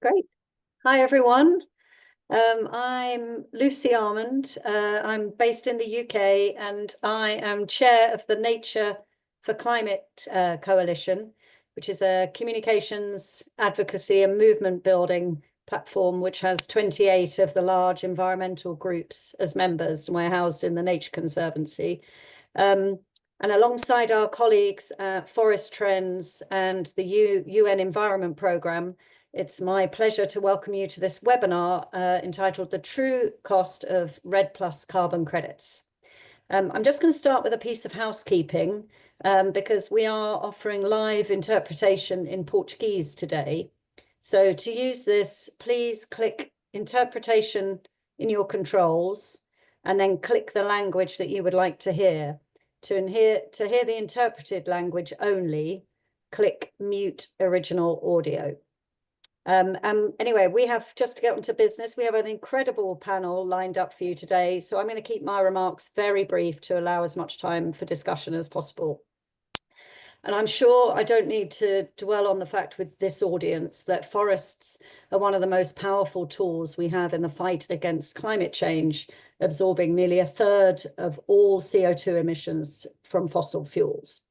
Great. Hi, everyone. I'm Lucy Armand. I'm based in the UK and I am chair of the Nature for Climate Coalition, which is a communications, advocacy and movement building platform which has 28 of the large environmental groups as members, and we're housed in the Nature Conservancy. And alongside our colleagues at Forest Trends and the UN Environment Programme, it's my pleasure to welcome you to this webinar entitled The True Cost of REDD+ Carbon Credits. I'm just going to start with a piece of housekeeping because we are offering live interpretation in Portuguese today. So to use this, please click interpretation in your controls and then click the language that you would like to hear. To hear the interpreted language only, click mute original audio. Anyway, we have, just to get into business, we have an incredible panel lined up for you today. So I'm going to keep my remarks very brief to allow as much time for discussion as possible. And I'm sure I don't need to dwell on the fact with this audience that forests are one of the most powerful tools we have in the fight against climate change, absorbing nearly a third of all CO2 emissions from fossil fuels.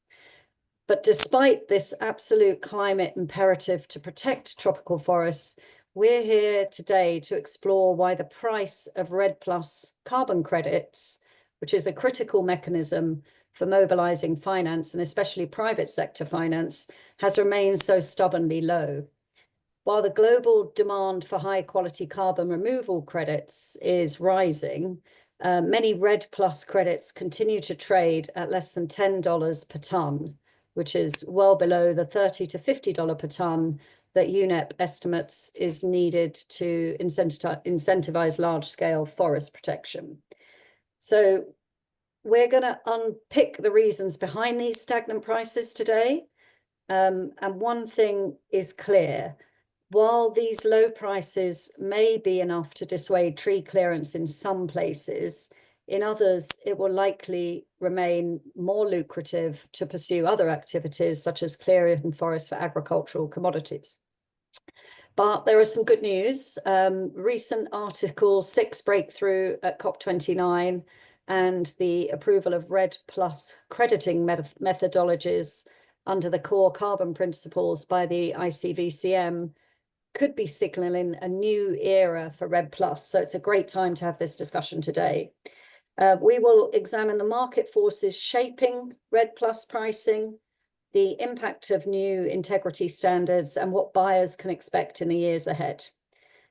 But despite this absolute climate imperative to protect tropical forests, we're here today to explore why the price of REDD+ carbon credits, which is a critical mechanism for mobilizing finance and especially private sector finance, has remained so stubbornly low. While the global demand for high quality carbon removal credits is rising, many REDD+ credits continue to trade at less than $10 per tonne, which is well below the $30 to $50 per tonne that UNEP estimates is needed to incentivize large-scale forest protection. So we're going to unpick the reasons behind these stagnant prices today. And one thing is clear. While these low prices may be enough to dissuade tree clearance in some places, in others, it will likely remain more lucrative to pursue other activities such as clearing forests for agricultural commodities. But there is some good news. Recent Article 6 breakthrough at COP29 and the approval of REDD+ crediting methodologies under the core carbon principles by the ICVCM could be signaling a new era for REDD+. So it's a great time to have this discussion today. We will examine the market forces shaping REDD+ pricing, the impact of new integrity standards, and what buyers can expect in the years ahead.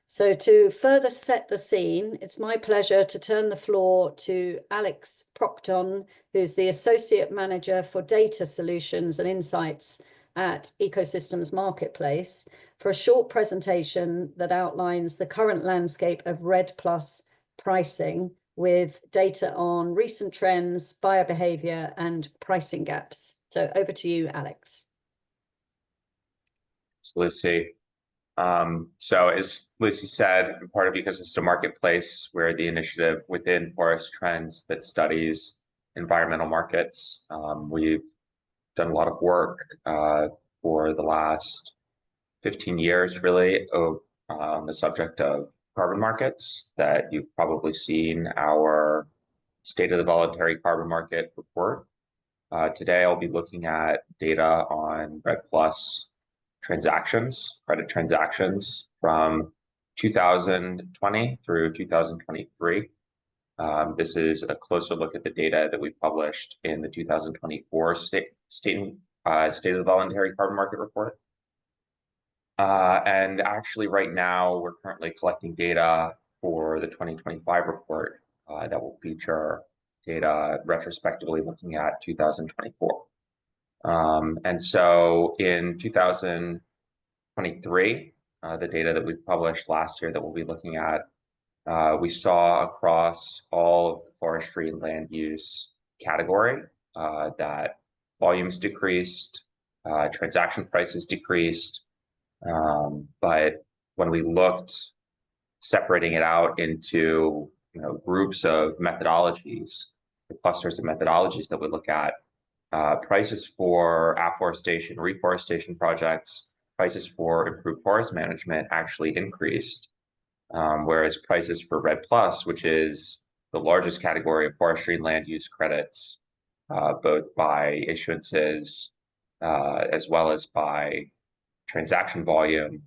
So to further set the scene, it's my pleasure to turn the floor to Alex Procton, who's the Associate Manager for Data Solutions and Insights at Ecosystems Marketplace, for a short presentation that outlines the current landscape of REDD+ pricing with data on recent trends, buyer behavior, and pricing gaps. So over to you, Alex. Thanks, Lucy. So as Lucy said, I'm part of Ecosystem Marketplace. We're the initiative within Forest Trends that studies environmental markets. We've done a lot of work for the last 15 years, really, on the subject of carbon markets. That you've probably seen our State of the Voluntary Carbon Market report. Today, I'll be looking at data on REDD+ transactions, credit transactions from 2020 through 2023. This is a closer look at the data that we published in the 2024 State of the Voluntary Carbon Market report. And actually right now, we're currently collecting data for the 2025 report that will feature data retrospectively looking at 2024. And so in 2023, the data that we published last year that we'll be looking at, we saw across all of the forestry and land use category that volumes decreased, transaction prices decreased. But when we looked, separating it out into groups of methodologies, the clusters of methodologies that we look at, prices for afforestation, reforestation projects prices for improved forest management actually increased, whereas prices for REDD Plus, which is the largest category of forestry land use credits, both by issuances as well as by transaction volume,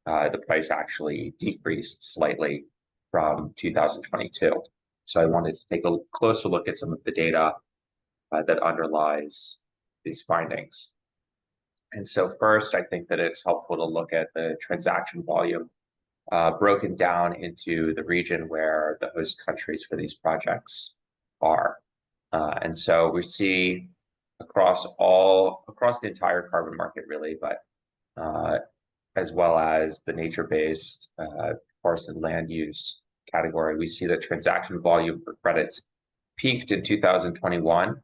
the price actually decreased slightly from 2022. So I wanted to take a closer look at some of the data that underlies these findings. And so first, I think that it's helpful to look at the transaction volume broken down into the region where the host countries for these projects are. And so we see across the entire carbon market really, but as well as the nature-based forest and land use category, we see that transaction volume for credits peaked in 2021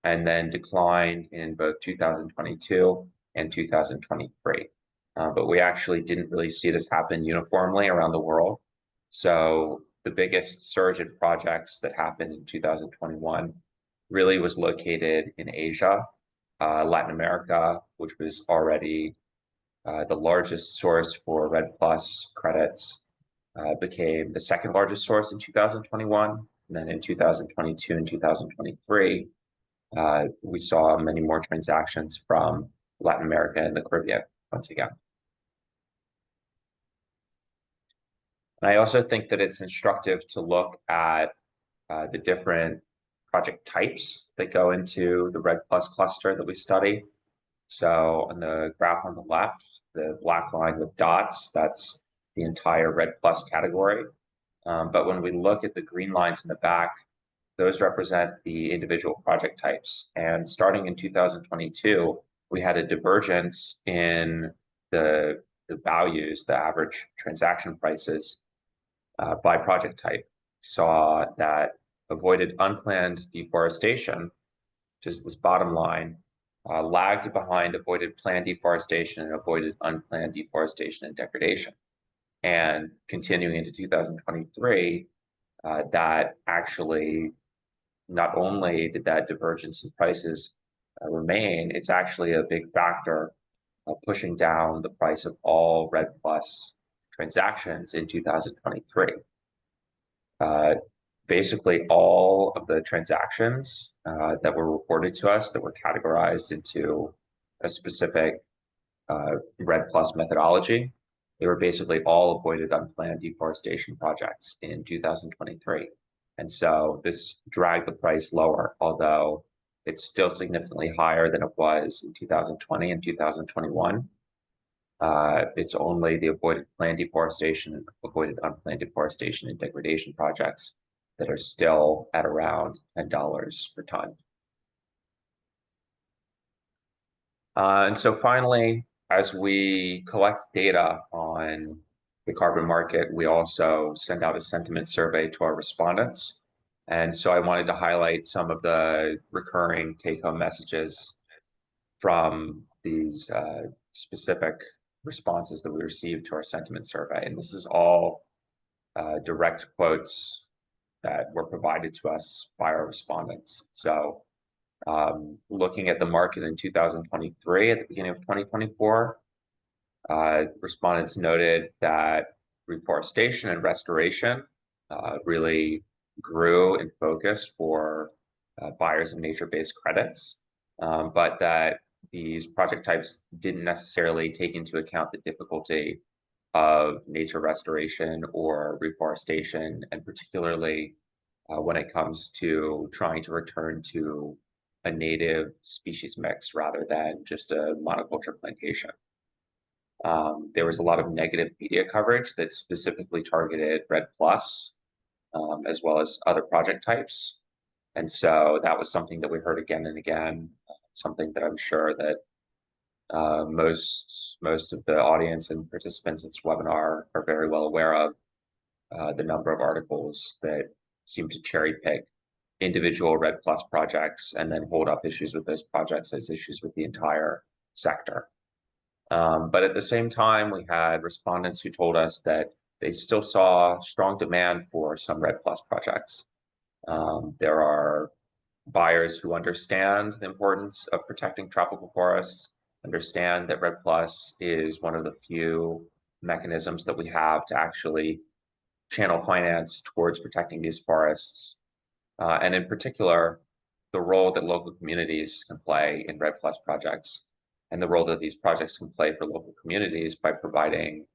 and then declined in both 2022 and 2023. But we actually didn't really see this happen uniformly around the world. So the biggest surge in projects that happened in 2021 really was located in Asia, Latin America, which was already the largest source for REDD Plus credits, became the second largest source in 2021. And then in 2022 and 2023, we saw many more transactions from Latin America and the Caribbean once again. And I also think that it's instructive to look at the different project types that go into the REDD Plus cluster that we study. So on the graph on the left, the black line with dots, that's the entire REDD Plus category. But when we look at the green lines in the back, those represent the individual project types. And starting in 2022, we had a divergence in the values, the average transaction prices by project type. We saw that avoided unplanned deforestation, which is this bottom line, lagged behind avoided planned deforestation and avoided unplanned deforestation and degradation. And continuing into 2023, that actually, not only did that divergence in prices remain, it's actually a big factor of pushing down the price of all REDD Plus transactions in 2023. Basically, all of the transactions that were reported to us that were categorized into a specific REDD Plus methodology, they were basically all avoided unplanned deforestation projects in 2023. And so this dragged the price lower, although it's still significantly higher than it was in 2020 and 2021. It's only the avoided planned deforestation and avoided unplanned deforestation and degradation projects that are still at around $10 per ton. And so finally, as we collect data on the carbon market, we also send out a sentiment survey to our respondents. And so I wanted to highlight some of the recurring take-home messages from these specific responses that we received to our sentiment survey. And this is all direct quotes that were provided to us by our respondents. So looking at the market in 2023, at the beginning of 2024, respondents noted that reforestation and restoration really grew in focus for buyers of nature-based credits, but that these project types didn't necessarily take into account the difficulty of nature restoration or reforestation, and particularly when it comes to trying to return to a native species mix rather than just a monoculture plantation. There was a lot of negative media coverage that specifically targeted REDD Plus, as well as other project types. And so that was something that we heard again and again, something that I'm sure that most of the audience and participants in this webinar are very well aware of, the number of articles that seem to cherry pick individual REDD Plus projects and then hold up issues with those projects as issues with the entire sector. But at the same time, we had respondents who told us that they still saw strong demand for some REDD Plus projects. There are buyers who understand the importance of protecting tropical forests, understand that REDD Plus is one of the few mechanisms that we have to actually channel finance towards protecting these forests. And in particular, the role that local communities can play in REDD Plus projects, and the role that these projects can play for local communities by providing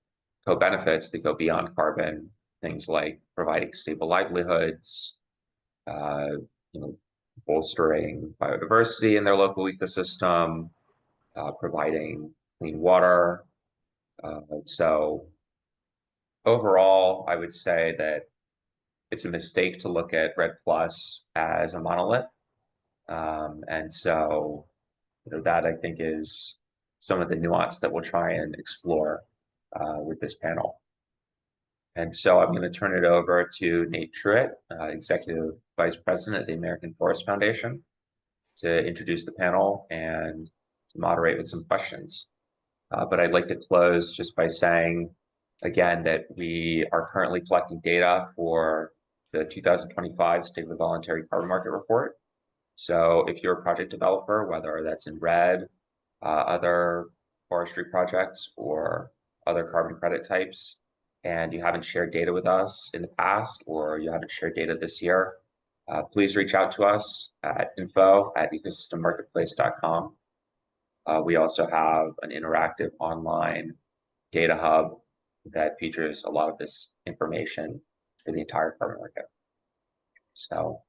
co-benefits that go beyond carbon, things like providing stable livelihoods, uh, you know, bolstering biodiversity in their local ecosystem, providing clean water. So overall, I would say that it's a mistake to look at REDD Plus as a monolith. And so, that I think is some of the nuance that we'll try and explore with this panel. And so I'm going to turn it over to Nate Truitt, Executive Vice President of the American Forest Foundation, to introduce the panel and to moderate with some questions. But I'd like to close just by saying, again, that we are currently collecting data for the 2025 State of the Voluntary Carbon Market Report. So if you're a project developer, whether that's in REDD, other forestry projects, or other carbon credit types, and you haven't shared data with us in the past, or you haven't shared data this year, please reach out to us at info@ecosystemmarketplace.com. We also have an interactive online data hub that features a lot of this information for the entire carbon market. So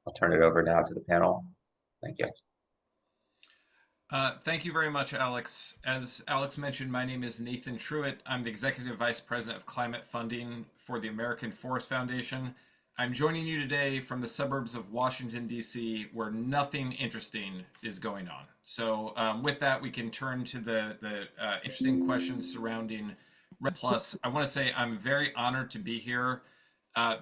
I'll turn it over now to the panel. Thank you. Thank you very much, Alex. As Alex mentioned, my name is Nathan Truitt. I'm the Executive Vice President of Climate Funding for the American Forest Foundation. I'm joining you today from the suburbs of Washington, D.C., where nothing interesting is going on. So with that, we can turn to the interesting questions surrounding REDD Plus. I want to say I'm very honored to be here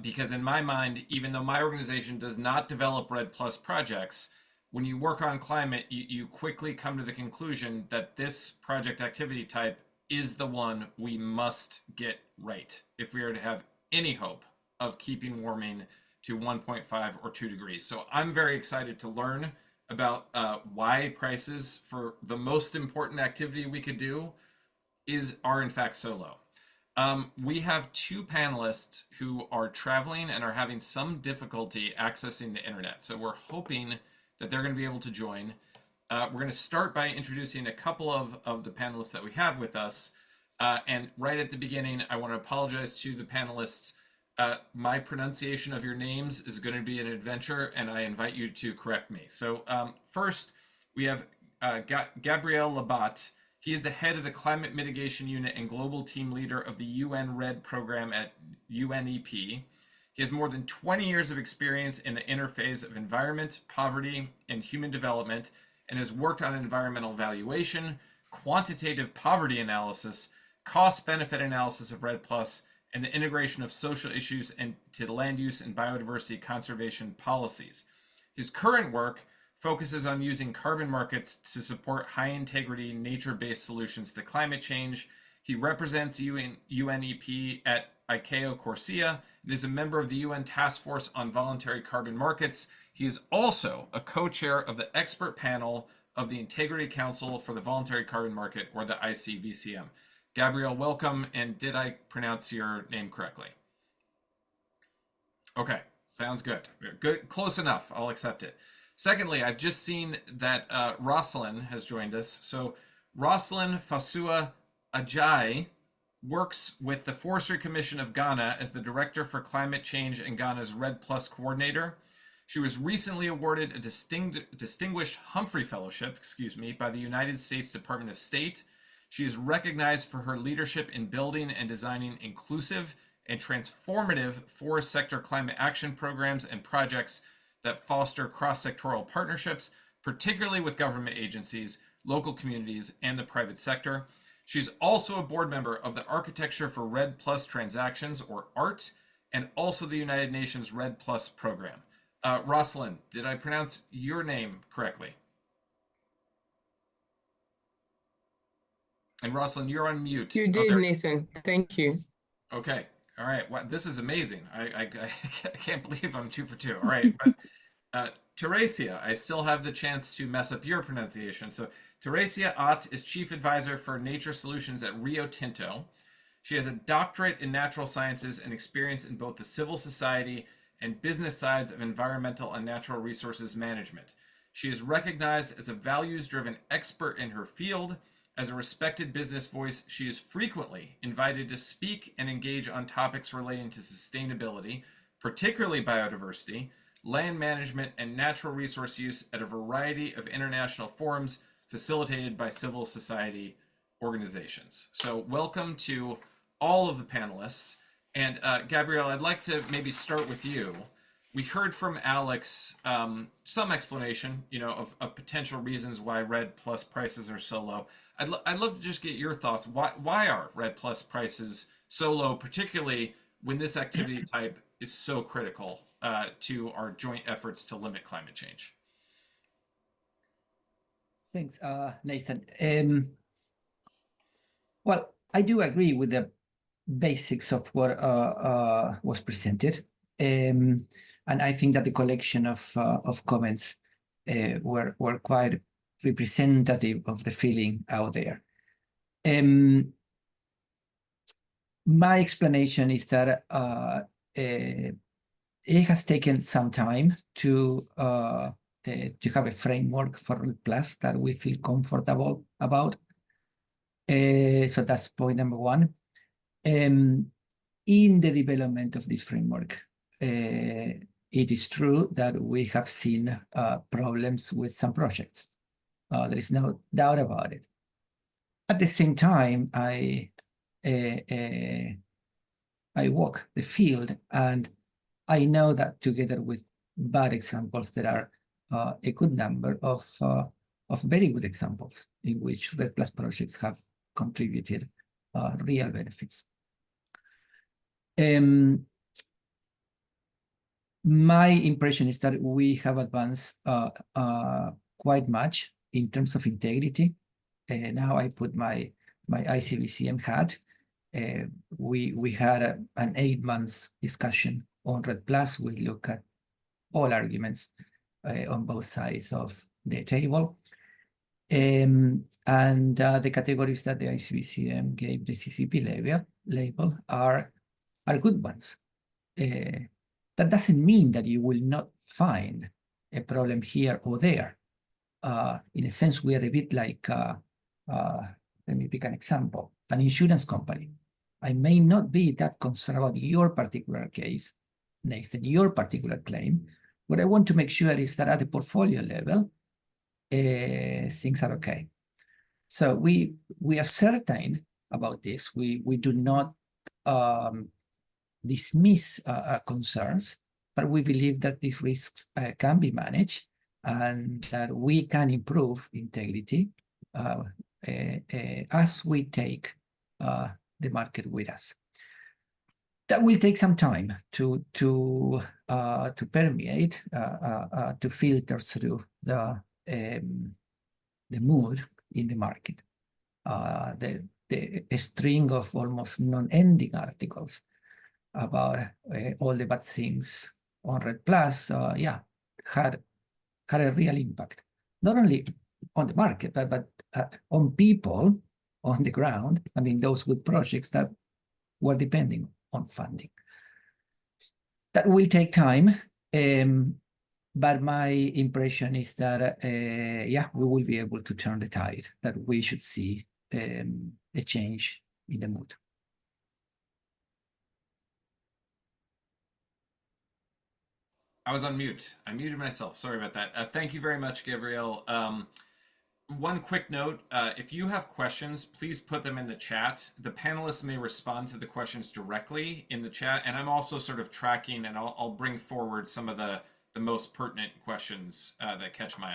because in my mind, even though my organization does not develop REDD Plus projects, when you work on climate, you quickly come to the conclusion that this project activity type is the one we must get right if we are to have any hope of keeping warming to 1.5 or 2 degrees. So I'm very excited to learn about why prices for the most important activity we could do are in fact so low. We have two panelists who are traveling and are having some difficulty accessing the internet. So we're hoping that they're going to be able to join. We're going to start by introducing a couple of the panelists that we have with us. And right at the beginning, I want to apologize to the panelists. My pronunciation of your names is going to be an adventure, and I invite you to correct me. So first, we have Gabriel Labat. He is the head of the Climate Mitigation Unit and global team leader of the UN REDD program at UNEP. He has more than 20 years of experience in the interface of environment, poverty, and human development, and has worked on environmental valuation, quantitative poverty analysis, cost-benefit analysis of REDD+, and the integration of social issues into land use and biodiversity conservation policies. His current work focuses on using carbon markets to support high-integrity, nature-based solutions to climate change. He represents UNEP at ICAO Corsia and is a member of the UN Task Force on Voluntary Carbon Markets. He is also a co-chair of the expert panel of the Integrity Council for the Voluntary Carbon Market, or the ICVCM. Gabriel, welcome, and did I pronounce your name correctly? Okay, sounds good. Good, close enough. I'll accept it. Secondly, I've just seen that Rosalind has joined us. So Rosalind Fasua Ajayi works with the Forestry Commission of Ghana as the Director for Climate Change and Ghana's REDD Plus Coordinator. She was recently awarded a Distinguished Humphrey Fellowship, by the United States Department of State. She is recognized for her leadership in building and designing inclusive and transformative forest sector climate action programs and projects that foster cross-sectoral partnerships, particularly with government agencies, local communities, and the private sector. She's also a board member of the Architecture for REDD Plus Transactions, or ART, and also the United Nations REDD Plus program. Rosalind, did I pronounce your name correctly? And Rosalind, you're on mute. You did, Nathan. Thank you. Okay. All right. Well, this is amazing. I can't believe I'm 2 for 2. All right. But Teresia, I still have the chance to mess up your pronunciation. So Teresia Ott is Chief Advisor for Nature Solutions at Rio Tinto. She has a doctorate in natural sciences and experience in both the civil society and business sides of environmental and natural resources management. She is recognized as a values-driven expert in her field. As a respected business voice, she is frequently invited to speak and engage on topics relating to sustainability, particularly biodiversity, land management, and natural resource use at a variety of international forums facilitated by civil society organizations. So welcome to all of the panelists. And Gabrielle, I'd like to maybe start with you. We heard from Alex some explanation, of potential reasons why REDD Plus prices are so low. I'd love to just get your thoughts. Why are REDD Plus prices so low, particularly when this activity type is so critical to our joint efforts to limit climate change? Thanks, Nathan. Well, I do agree with the basics of what was presented, and I think that the collection of comments were quite representative of the feeling out there. My explanation is that it has taken some time to have a framework for REDD Plus that we feel comfortable about. So that's point number one. In the development of this framework, it is true that we have seen problems with some projects. There is no doubt about it. At the same time, I walk the field, and I know that together with bad examples, there are a good number of very good examples in which REDD Plus projects have contributed real benefits. My impression is that we have advanced quite much in terms of integrity. Now I put my ICBCM hat. We had an 8 months discussion on REDD Plus. We look at all arguments on both sides of the table. And the categories that the ICBCM gave the CCP label are good ones. That doesn't mean that you will not find a problem here or there. In a sense, we are a bit like, let me pick an example, an insurance company. I may not be that concerned about your particular case, Nathan, your particular claim. What I want to make sure is that at the portfolio level, things are okay. So we are certain about this. We do not dismiss concerns, but we believe that these risks can be managed and that we can improve integrity as we take the market with us. That will take some time to permeate, to filter through the mood in the market. A string of almost non-ending articles about all the bad things on REDD Plus, had a real impact, not only on the market, but on people on the ground. I mean, those good projects that were depending on funding. That will take time, but my impression is that, we will be able to turn the tide, that we should see a change in the mood. I was on mute. I muted myself. Sorry about that. Thank you very much, Gabrielle. One quick note, if you have questions, please put them in the chat. The panelists may respond to the questions directly in the chat, and I'm also sort of tracking, and I'll bring forward some of the most pertinent questions that catch my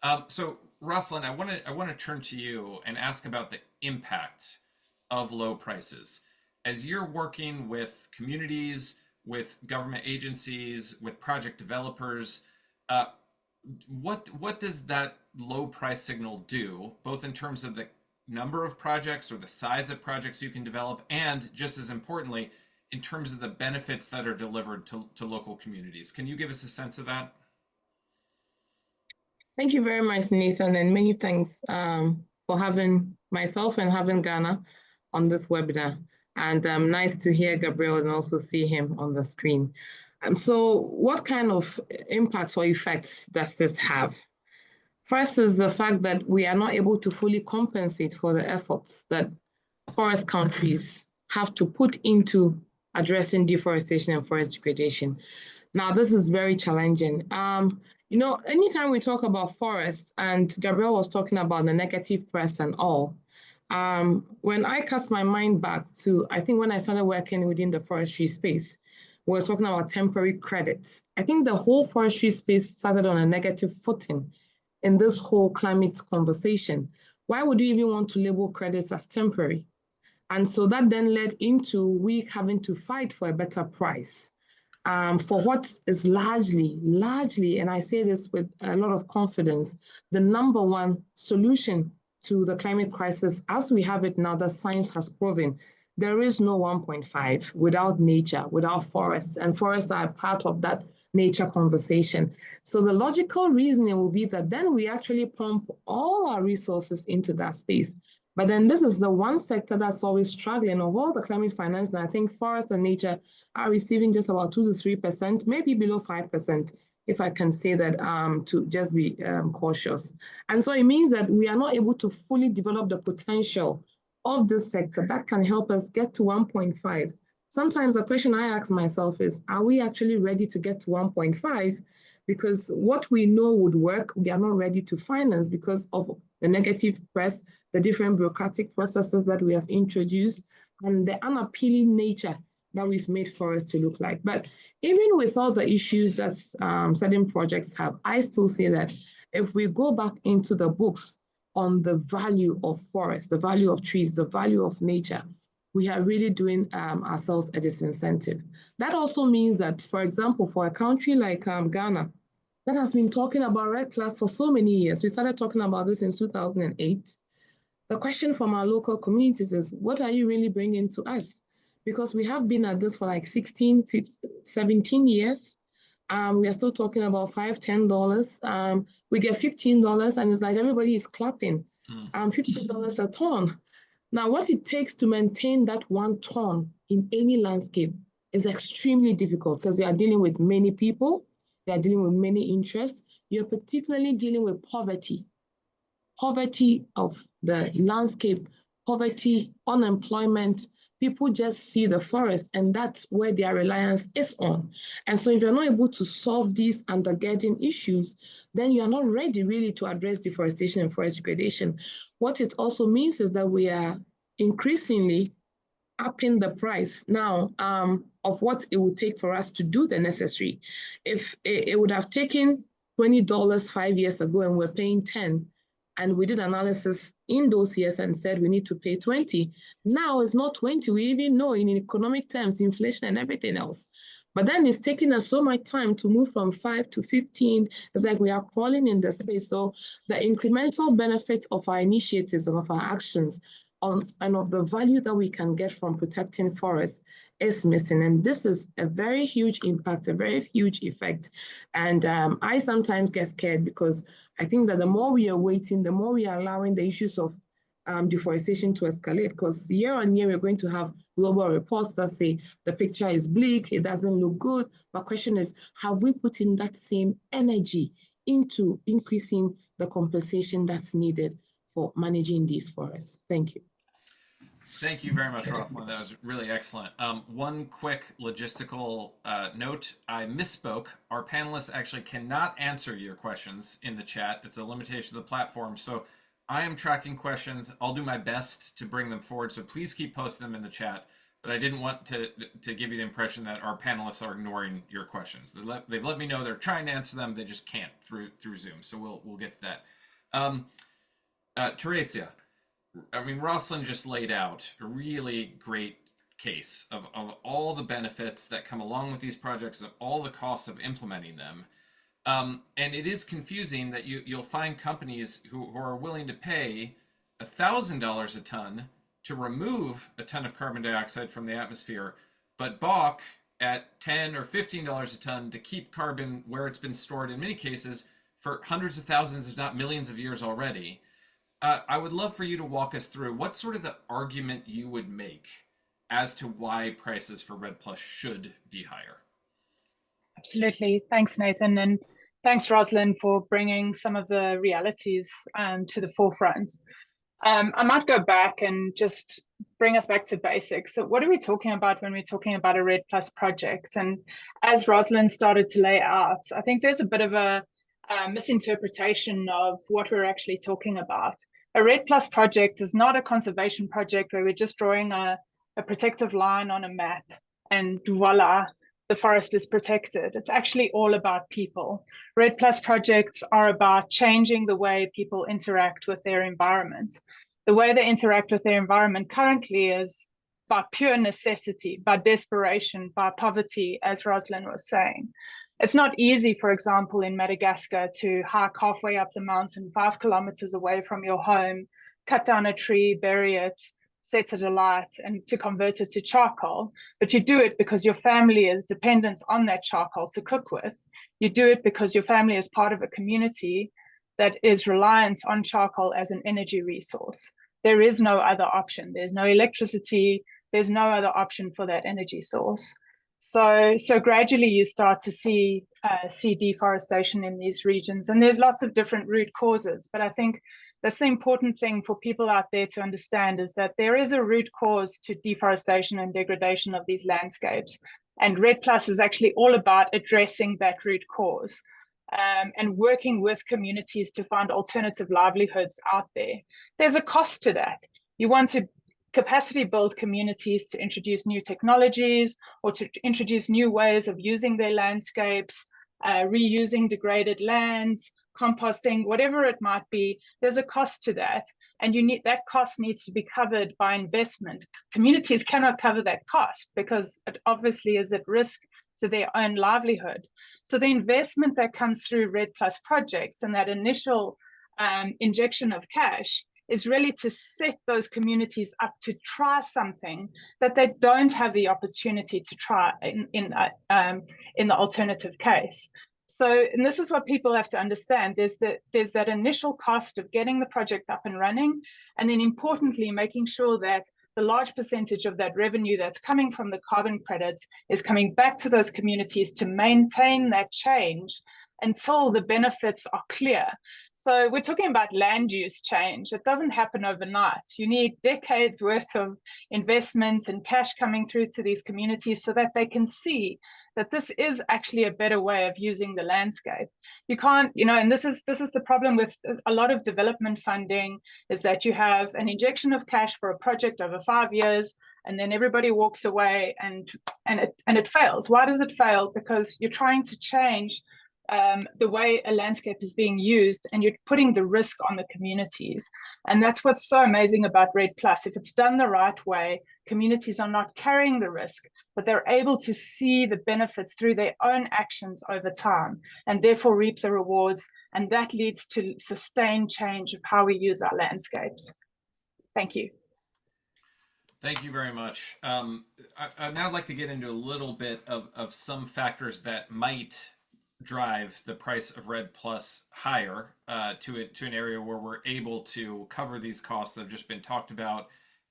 eye. So Rosalind, I want to turn to you and ask about the impact of low prices. As you're working with communities, with government agencies, with project developers, what does that low price signal do, both in terms of the number of projects or the size of projects you can develop, and just as importantly, in terms of the benefits that are delivered to local communities? Can you give us a sense of that? Thank you very much, Nathan, and many thanks for having myself and having Ghana on this webinar. And nice to hear Gabriel and also see him on the screen. So what kind of impacts or effects does this have? First is the fact that we are not able to fully compensate for the efforts that forest countries have to put into addressing deforestation and forest degradation. Now, this is very challenging. You know, anytime we talk about forests, and Gabriel was talking about the negative press and all, when I cast my mind back to, I think when I started working within the forestry space, we were talking about temporary credits. I think the whole forestry space started on a negative footing in this whole climate conversation. Why would you even want to label credits as temporary? And so that then led into we having to fight for a better price. For what is largely, and I say this with a lot of confidence, the number one solution to the climate crisis as we have it now, the science has proven, there is no 1.5 without nature, without forests, and forests are part of that nature conversation. So the logical reasoning will be that then we actually pump all our resources into that space. But then this is the one sector that's always struggling of all the climate finance, and I think forest and nature are receiving just about 2 to 3%, maybe below 5%, if I can say that, to just be cautious. And so it means that we are not able to fully develop the potential of this sector that can help us get to 1.5. Sometimes the question I ask myself is, are we actually ready to get to 1.5? Because what we know would work, we are not ready to finance because of the negative press, the different bureaucratic processes that we have introduced, and the unappealing nature that we've made forests to look like. But even with all the issues that certain projects have, I still say that if we go back into the books on the value of forests, the value of trees, the value of nature, we are really doing ourselves a disincentive. That also means that, for example, for a country like Ghana, that has been talking about REDD+ for so many years. We started talking about this in 2008. The question from our local communities is, what are you really bringing to us? Because we have been at this for like 16, 15, 17 years. We are still talking about $5, $10. We get $15 and it's like everybody is clapping. $15 a ton. Now, what it takes to maintain that 1 ton in any landscape is extremely difficult because you are dealing with many people, they are dealing with many interests. You're particularly dealing with poverty of the landscape, poverty, unemployment. People just see the forest and that's where their reliance is on. And so if you're not able to solve these undergirding issues, then you're not ready really to address deforestation and forest degradation. What it also means is that we are increasingly upping the price now of what it would take for us to do the necessary. If it would have taken $20 5 years ago and we're paying 10, and we did analysis in those years and said we need to pay 20. Now it's not 20. We even know in economic terms, inflation and everything else. But then it's taking us so much time to move from 5 to 15. It's like we are crawling in the space. So the incremental benefit of our initiatives and of our actions and of the value that we can get from protecting forests is missing. And this is a very huge impact, a very huge effect. And I sometimes get scared because I think that the more we are waiting, the more we are allowing the issues of deforestation to escalate, because year on year, we're going to have global reports that say the picture is bleak, it doesn't look good. But question is, have we put in that same energy into increasing the compensation that's needed for managing these forests? Thank you. Thank you very much, Rosalind. That was really excellent. One quick logistical note. I misspoke. Our panelists actually cannot answer your questions in the chat. It's a limitation of the platform. So I am tracking questions. I'll do my best to bring them forward. So please keep posting them in the chat. But I didn't want to give you the impression that our panelists are ignoring your questions. They've let me know they're trying to answer them. They just can't through Zoom. So we'll get to that. Teresia. I mean, Rosalind just laid out a really great case of all the benefits that come along with these projects, of all the costs of implementing them. And it is confusing that you'll find companies who are willing to pay $1,000 a ton to remove a ton of carbon dioxide from the atmosphere, but balk at $10 or $15 a ton to keep carbon where it's been stored, in many cases, for hundreds of thousands, if not millions of years already. I would love for you to walk us through what's sort of the argument you would make as to why prices for REDD Plus should be higher. Absolutely. Thanks, Nathan. And thanks, Rosalind, for bringing some of the realities to the forefront. I might go back and just bring us back to basics. So what are we talking about when we're talking about a REDD Plus project? And as Rosalind started to lay out, I think there's a bit of a misinterpretation of what we're actually talking about. A REDD Plus project is not a conservation project where we're just drawing a protective line on a map and voila, the forest is protected. It's actually all about people. REDD Plus projects are about changing the way people interact with their environment. The way they interact with their environment currently is by pure necessity, by desperation, by poverty, as Rosalind was saying. It's not easy, for example, in Madagascar to hike halfway up the mountain, 5 kilometers away from your home, cut down a tree, bury it, set it alight, and to convert it to charcoal. But you do it because your family is dependent on that charcoal to cook with. You do it because your family is part of a community that is reliant on charcoal as an energy resource. There is no other option. There's no electricity. There's no other option for that energy source. So gradually you start to see deforestation in these regions. And there's lots of different root causes. But I think that's the important thing for people out there to understand, is that there is a root cause to deforestation and degradation of these landscapes. And REDD Plus is actually all about addressing that root cause and working with communities to find alternative livelihoods out there. There's a cost to that. You want to capacity build communities to introduce new technologies or to introduce new ways of using their landscapes, reusing degraded lands, composting, whatever it might be. There's a cost to that, and that cost needs to be covered by investment. Communities cannot cover that cost because it obviously is at risk to their own livelihood. So the investment that comes through REDD Plus projects and that initial injection of cash is really to set those communities up to try something that they don't have the opportunity to try in the alternative case. So, and this is what people have to understand. There's that initial cost of getting the project up and running, and then importantly, making sure that the large percentage of that revenue that's coming from the carbon credits is coming back to those communities to maintain that change until the benefits are clear. So we're talking about land use change. It doesn't happen overnight. You need decades worth of investment and cash coming through to these communities so that they can see that this is actually a better way of using the landscape. You can't, and this is the problem with a lot of development funding, is that you have an injection of cash for a project over 5 years, and then everybody walks away and it fails. Why does it fail? Because you're trying to change the way a landscape is being used, and you're putting the risk on the communities. And that's what's so amazing about REDD Plus. If it's done the right way, communities are not carrying the risk, but they're able to see the benefits through their own actions over time, and therefore reap the rewards. And that leads to sustained change of how we use our landscapes. Thank you. Thank you very much. I'd now like to get into a little bit of some factors that might drive the price of REDD Plus higher to an area where we're able to cover these costs that have just been talked about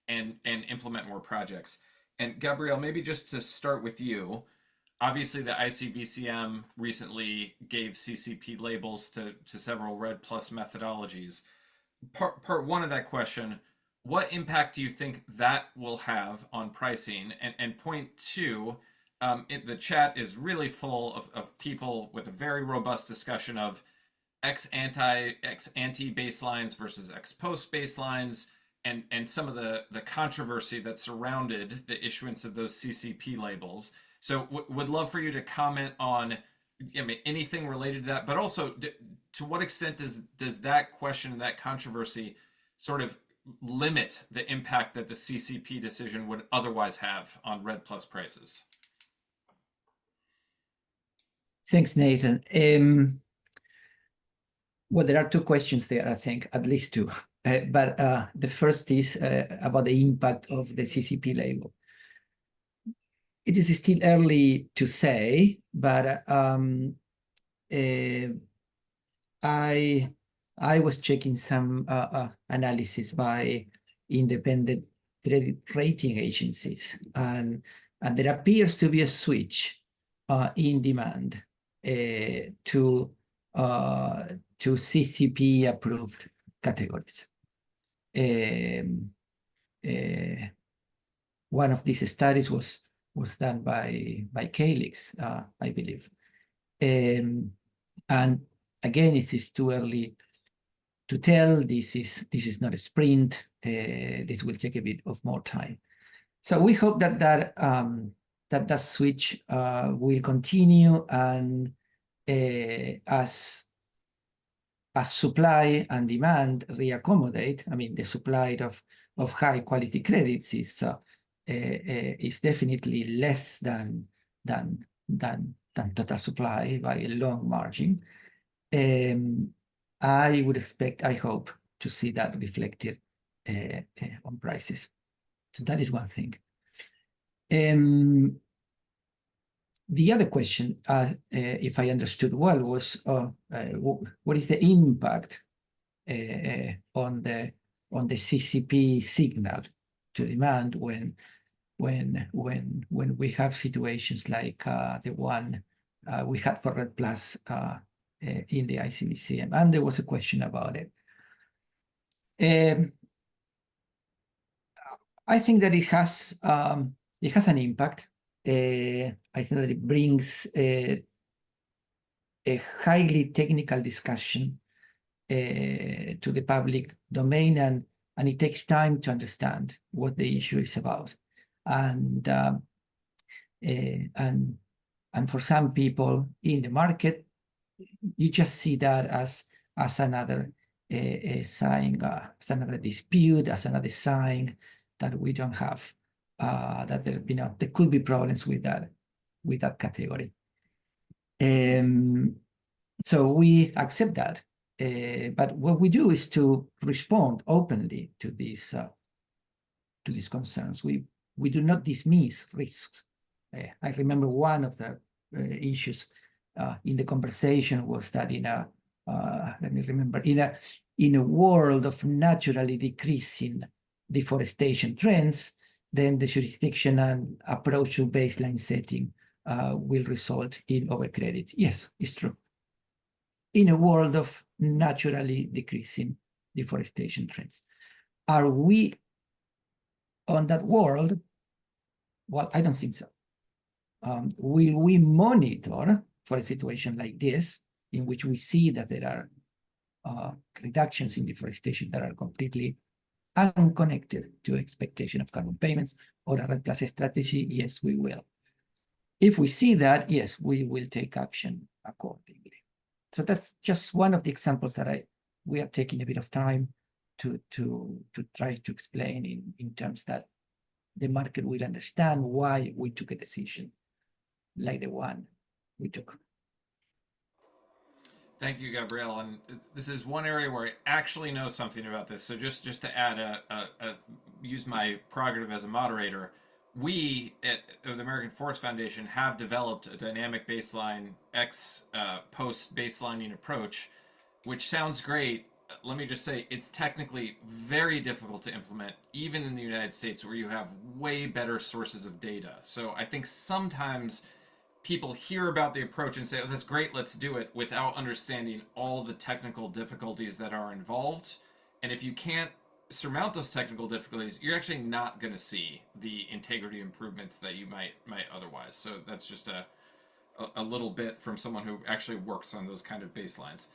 and implement more projects. And Gabrielle, maybe just to start with you, obviously the ICVCM recently gave CCP labels to several REDD Plus methodologies. Part one of that question, what impact do you think that will have on pricing? And point two, the chat is really full of people with a very robust discussion of ex-ante baselines versus ex-post baselines, and some of the controversy that surrounded the issuance of those CCP labels. So would love for you to comment on anything related to that, but also to what extent does that question, that controversy, sort of limit the impact that the CCP decision would otherwise have on REDD Plus prices? Thanks, Nathan. Well, there are two questions there, I think, at least two. But the first is about the impact of the CCP label. It is still early to say, but I was checking some analysis by independent credit rating agencies, and there appears to be a switch in demand to CCP approved categories. One of these studies was done by Calix, I believe. And again, it is too early to tell. This is not a sprint. This will take a bit of more time. So we hope that switch will continue, and as supply and demand reaccommodate, I mean, the supply of high quality credits is definitely less than total supply by a long margin. I would expect, I hope, to see that reflected on prices. So that is one thing. The other question, if I understood well, was what is the impact on the CCP signal to demand when we have situations like the one we had for REDD Plus in the ICBCM, and there was a question about it. I think that it has an impact. I think that it brings a highly technical discussion to the public domain, and it takes time to understand what the issue is about. And for some people in the market, you just see that as another sign, as another dispute, as another sign that we don't have, that there, there could be problems with that category. So we accept that, but what we do is to respond openly to these concerns. We do not dismiss risks. I remember one of the issues in the conversation was that let me remember, in a world of naturally decreasing deforestation trends, then the jurisdictional approach to baseline setting will result in overcredit. Yes, it's true. In a world of naturally decreasing deforestation trends. Are we on that world? Well, I don't think so. Will we monitor for a situation like this, in which we see that there are reductions in deforestation that are completely unconnected to expectation of carbon payments or a REDD Plus strategy? Yes, we will. If we see that, yes, we will take action accordingly. So that's just one of the examples that we are taking a bit of time to try to explain in terms that the market will understand why we took a decision like the one we took. Thank you, Gabriel. And this is one area where I actually know something about this. So just to add use my prerogative as a moderator, we at the American Forest Foundation have developed a dynamic baseline post baselining approach, which sounds great. Let me just say it's technically very difficult to implement, even in the United States, where you have way better sources of data. So I think sometimes people hear about the approach and say, oh, that's great, let's do it, without understanding all the technical difficulties that are involved. And if you can't surmount those technical difficulties, you're actually not going to see the integrity improvements that you might otherwise. So that's just a little bit from someone who actually works on those kind of baselines.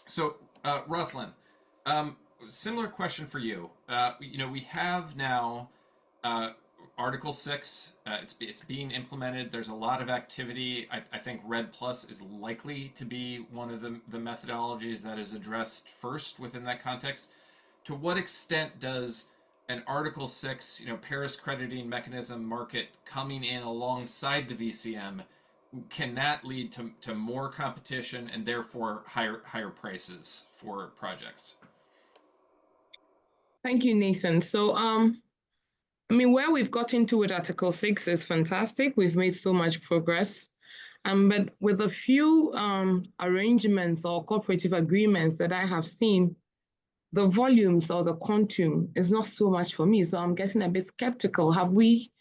So Ruslan, similar question for you. We have now Article 6, it's being implemented. There's a lot of activity. I think REDD Plus is likely to be one of the methodologies that is addressed first within that context. To what extent does an Article 6, Paris crediting mechanism market coming in alongside the VCM, can that lead to more competition and therefore higher prices for projects? Thank you, Nathan. So, where we've gotten to with Article 6 is fantastic. We've made so much progress. But with a few arrangements or cooperative agreements that I have seen, the volumes or the quantum is not so much for me. So I'm getting a bit skeptical. Have we,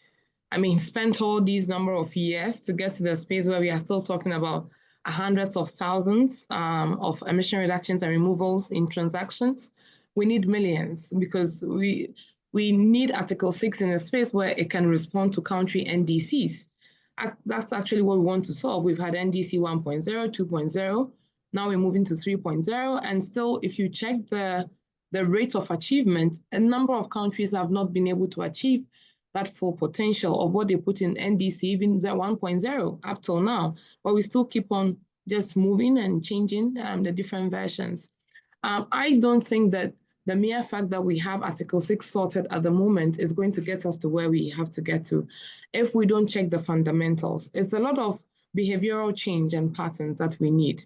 spent all these number of years to get to the space where we are still talking about hundreds of thousands of emission reductions and removals in transactions? We need millions because we need Article 6 in a space where it can respond to country NDCs. That's actually what we want to solve. We've had NDC 1.0, 2.0. Now we're moving to 3.0. And still, if you check the rate of achievement, a number of countries have not been able to achieve that full potential of what they put in NDC, even 1.0 up till now. But we still keep on just moving and changing the different versions. I don't think that the mere fact that we have Article 6 sorted at the moment is going to get us to where we have to get to if we don't check the fundamentals. It's a lot of behavioral change and patterns that we need.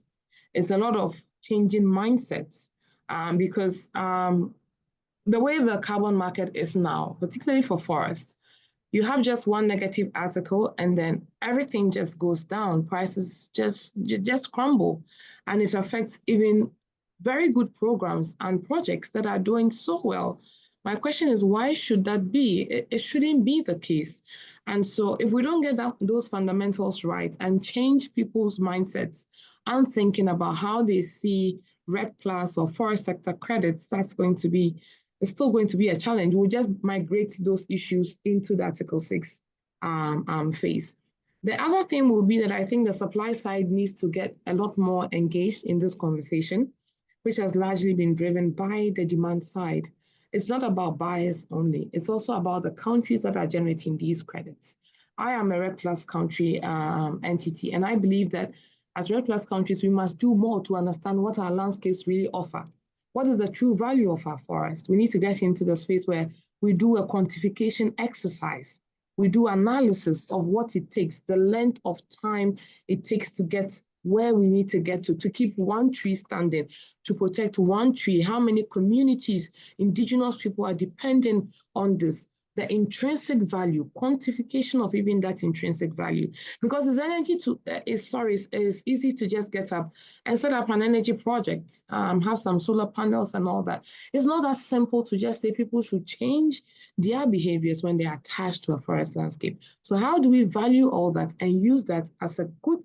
It's a lot of changing mindsets because the way the carbon market is now, particularly for forests, you have just one negative article and then everything just goes down. Prices just crumble, and it affects even very good programs and projects that are doing so well. My question is, why should that be? It shouldn't be the case. And so if we don't get those fundamentals right and change people's mindsets and thinking about how they see REDD+ or forest sector credits, it's still going to be a challenge. We'll just migrate those issues into the Article 6 phase. The other thing will be that I think the supply side needs to get a lot more engaged in this conversation, which has largely been driven by the demand side. It's not about buyers only. It's also about the countries that are generating these credits. I am a REDD+ country entity, and I believe that as REDD+ countries, we must do more to understand what our landscapes really offer. What is the true value of our forest? We need to get into the space where we do a quantification exercise. We do analysis of what it takes, the length of time it takes to get where we need to get to keep one tree standing, to protect one tree, how many communities, indigenous people are dependent on this, the intrinsic value, quantification of even that intrinsic value. Because it's easy to just get up and set up an energy project, have some solar panels and all that. It's not that simple to just say people should change their behaviors when they are attached to a forest landscape. So how do we value all that and use that as a good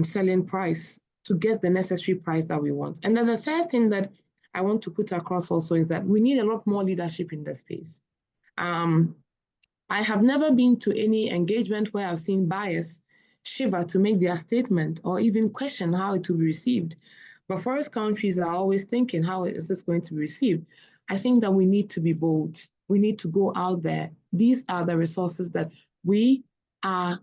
selling price to get the necessary price that we want? And then the third thing that I want to put across also is that we need a lot more leadership in the space. I have never been to any engagement where I've seen buyers shiver to make their statement or even question how it will be received. But forest countries are always thinking, how is this going to be received? I think that we need to be bold. We need to go out there. These are the resources that we are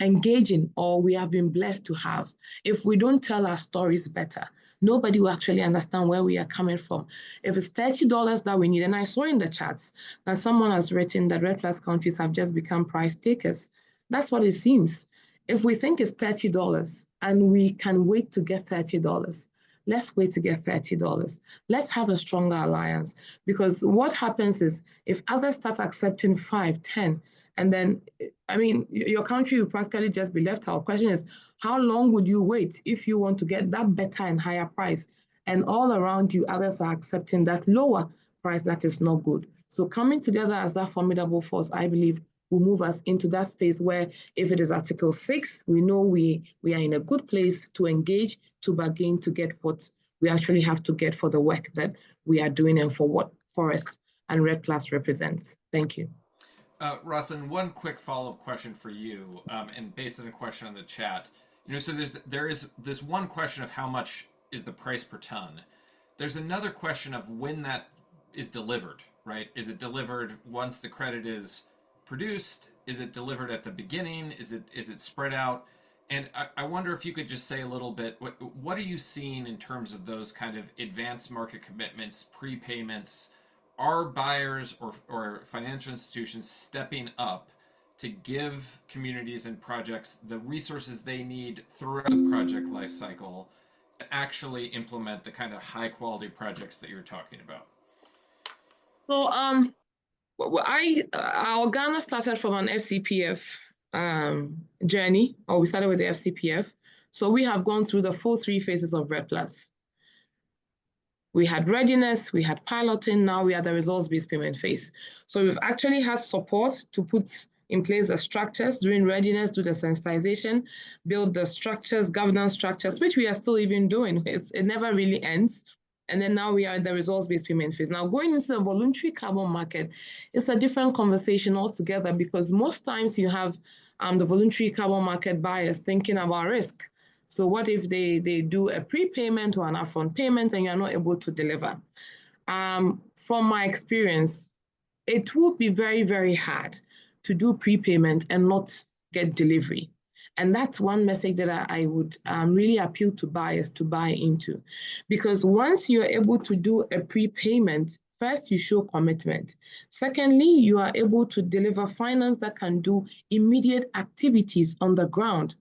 engaging or we have been blessed to have. If we don't tell our stories better, nobody will actually understand where we are coming from. If it's $30 that we need, and I saw in the charts that someone has written that REDD+ countries have just become price takers. That's what it seems. If we think it's $30 and we can wait to get $30, let's wait to get $30. Let's have a stronger alliance, because what happens is if others start accepting 5, 10, and then, your country will practically just be left out. Question is, how long would you wait if you want to get that better and higher price? And all around you, others are accepting that lower price that is not good. So coming together as that formidable force, I believe, will move us into that space where if it is Article 6, we know we are in a good place to engage, to bargain, to get what we actually have to get for the work that we are doing and for what forests and REDD+ represents. Thank you. Rosalind, one quick follow-up question for you, and based on a question on the chat. So there is this one question of how much is the price per ton. There's another question of when that is delivered, right? Is it delivered once the credit is produced? Is it delivered at the beginning? Is it spread out? And I wonder if you could just say a little bit, what are you seeing in terms of those kind of advanced market commitments, prepayments? Are buyers or financial institutions stepping up to give communities and projects the resources they need throughout the project lifecycle to actually implement the kind of high quality projects that you're talking about? So our Ghana started from an FCPF journey, or we started with the FCPF. So we have gone through the full 3 phases of REDD+. We had readiness, we had piloting, now we are the results-based payment phase. So we've actually had support to put in place the structures during readiness, do the sensitization, build the structures, governance structures, which we are still even doing. It never really ends. And then now we are in the results-based payment phase. Now going into the voluntary carbon market, it's a different conversation altogether, because most times you have the voluntary carbon market buyers thinking about risk. So what if they do a prepayment or an upfront payment and you're not able to deliver? From my experience, it will be very, very hard to do prepayment and not get delivery. And that's one message that I would really appeal to buyers to buy into. Because once you're able to do a prepayment, first, you show commitment. Secondly, you are able to deliver finance that can do immediate activities on the ground.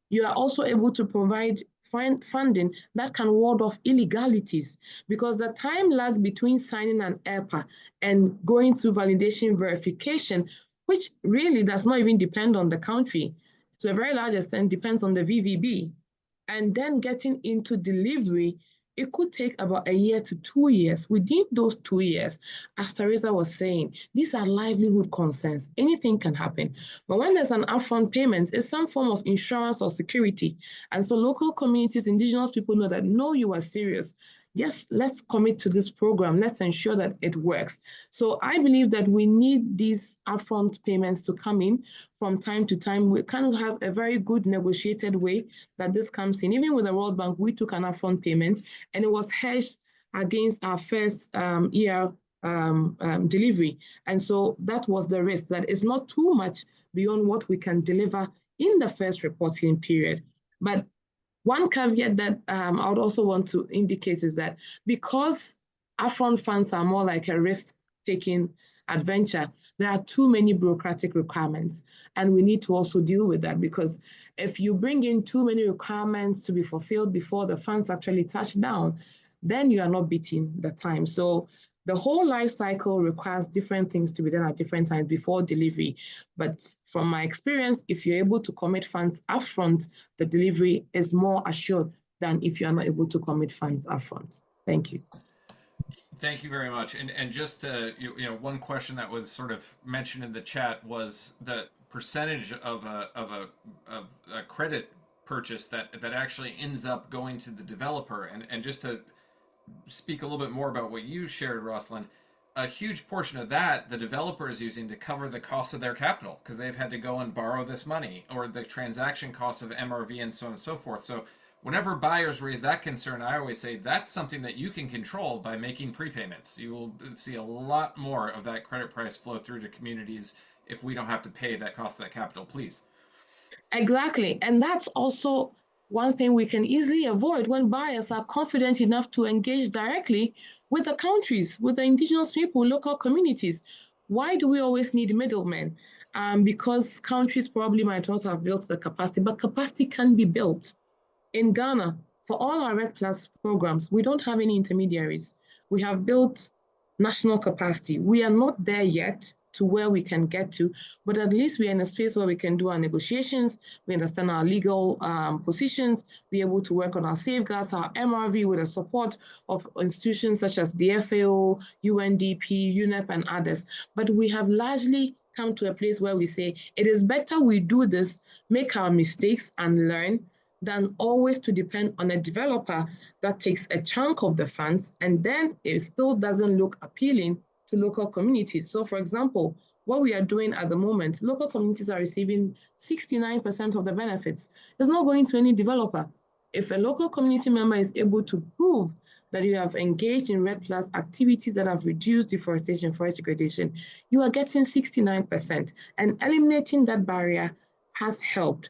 You are also able to provide funding that can ward off illegalities, because the time lag between signing an ERPA and going through validation verification, which really does not even depend on the country, to a very large extent depends on the VVB, and then getting into delivery, it could take about 1 year to 2 years. Within those 2 years, as Teresa was saying, these are livelihood concerns. Anything can happen. But when there's an upfront payment, it's some form of insurance or security. And so local communities, indigenous people know that, no, you are serious. Yes, let's commit to this program. Let's ensure that it works. So I believe that we need these upfront payments to come in from time to time. We kind of have a very good negotiated way that this comes in. Even with the World Bank, we took an upfront payment and it was hedged against our first year delivery. And so that was the risk, that it's not too much beyond what we can deliver in the first reporting period. But one caveat that I would also want to indicate is that because upfront funds are more like a risk-taking adventure, there are too many bureaucratic requirements. And we need to also deal with that, because if you bring in too many requirements to be fulfilled before the funds actually touch down, then you are not beating the time. So the whole life cycle requires different things to be done at different times before delivery. But from my experience, if you're able to commit funds upfront, the delivery is more assured than if you are not able to commit funds upfront. Thank you. Thank you very much. And just to, one question that was sort of mentioned in the chat was the percentage of a credit purchase that actually ends up going to the developer. And just to speak a little bit more about what you shared, Rosalind, a huge portion of that the developer is using to cover the cost of their capital, because they've had to go and borrow this money, or the transaction costs of MRV and so on and so forth. So whenever buyers raise that concern, I always say that's something that you can control by making prepayments. You will see a lot more of that credit price flow through to communities if we don't have to pay that cost of that capital, please. Exactly. And that's also one thing we can easily avoid when buyers are confident enough to engage directly with the countries, with the indigenous people, local communities. Why do we always need middlemen? Because countries probably might not have built the capacity, but capacity can be built. In Ghana, for all our REDD+ programs, we don't have any intermediaries. We have built national capacity. We are not there yet to where we can get to, but at least we're in a space where we can do our negotiations, we understand our legal positions, be able to work on our safeguards, our MRV, with the support of institutions such as the FAO, UNDP, UNEP, and others. But we have largely come to a place where we say, it is better we do this, make our mistakes and learn, than always to depend on a developer that takes a chunk of the funds and then it still doesn't look appealing to local communities. So for example, what we are doing at the moment, local communities are receiving 69% of the benefits. It's not going to any developer. If a local community member is able to prove that you have engaged in REDD+ activities that have reduced deforestation, forest degradation, you are getting 69%. And eliminating that barrier has helped.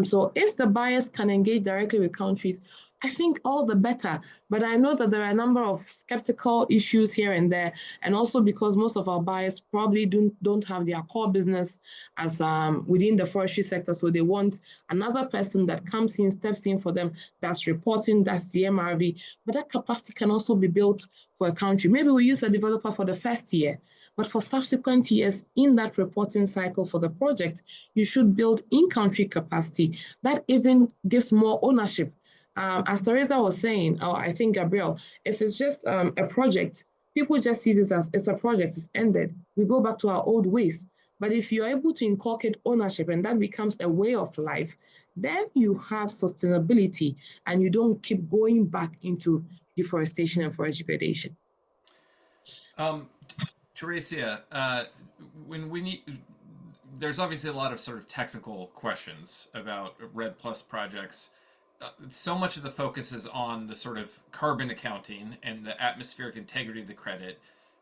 So if the buyers can engage directly with countries, I think all the better. But I know that there are a number of skeptical issues here and there, and also because most of our buyers probably don't have their core business as within the forestry sector, so they want another person that comes in, steps in for them, that's reporting, that's the MRV. But that capacity can also be built for a country. Maybe we use a developer for the first year, But for subsequent years in that reporting cycle for the project, you should build in-country capacity. That even gives more ownership. As Teresa was saying, or I think Gabriel, if it's just a project, people just see this as it's a project, it's ended. We go back to our old ways. But if you're able to inculcate ownership and that becomes a way of life, then you have sustainability and you don't keep going back into deforestation and forest degradation. Teresa, when we need, there's obviously a lot of sort of technical questions about REDD+ projects. So much of the focus is on the sort of carbon accounting and the atmospheric integrity of the credit.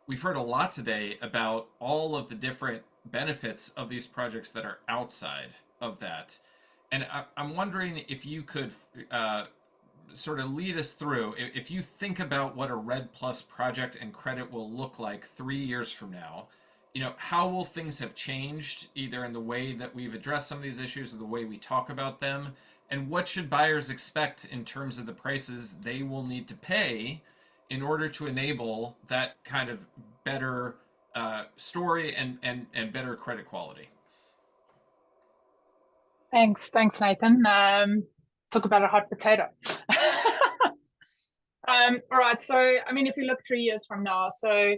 We've heard a lot today about all of the different benefits of these projects that are outside of that. And I'm wondering if you could sort of lead us through, if you think about what a REDD+ project and credit will look like 3 years from now, how will things have changed, either in the way that we've addressed some of these issues or the way we talk about them? And what should buyers expect in terms of the prices they will need to pay in order to enable that kind of better story and better credit quality? Thanks, Nathan. Talk about a hot potato. All right, so I mean, if we look 3 years from now, so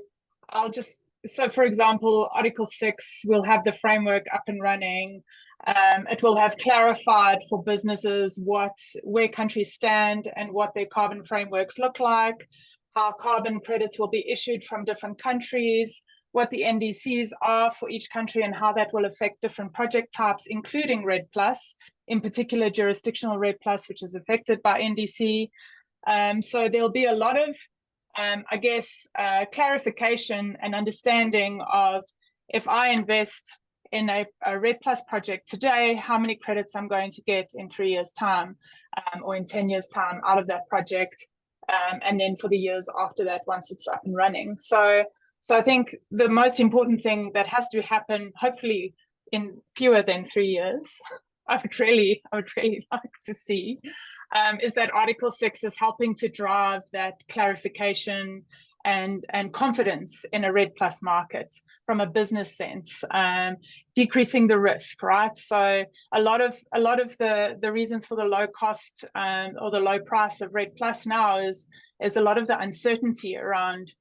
for example, Article 6 will have the framework up and running. It will have clarified for businesses where countries stand and what their carbon frameworks look like, how carbon credits will be issued from different countries, what the NDCs are for each country, and how that will affect different project types, including REDD+, in particular jurisdictional REDD+, which is affected by NDC. So there'll be a lot of, clarification and understanding of, if I invest in a REDD+ project today, how many credits I'm going to get in 3 years' time, or in 10 years' time out of that project, and then for the years after that, once it's up and running. So I think the most important thing that has to happen, hopefully in fewer than 3 years, I would really like to see, is that Article 6 is helping to drive that clarification and confidence in a REDD+ market from a business sense, decreasing the risk, right? So a lot of the reasons for the low cost or the low price of REDD+ now is a lot of the uncertainty around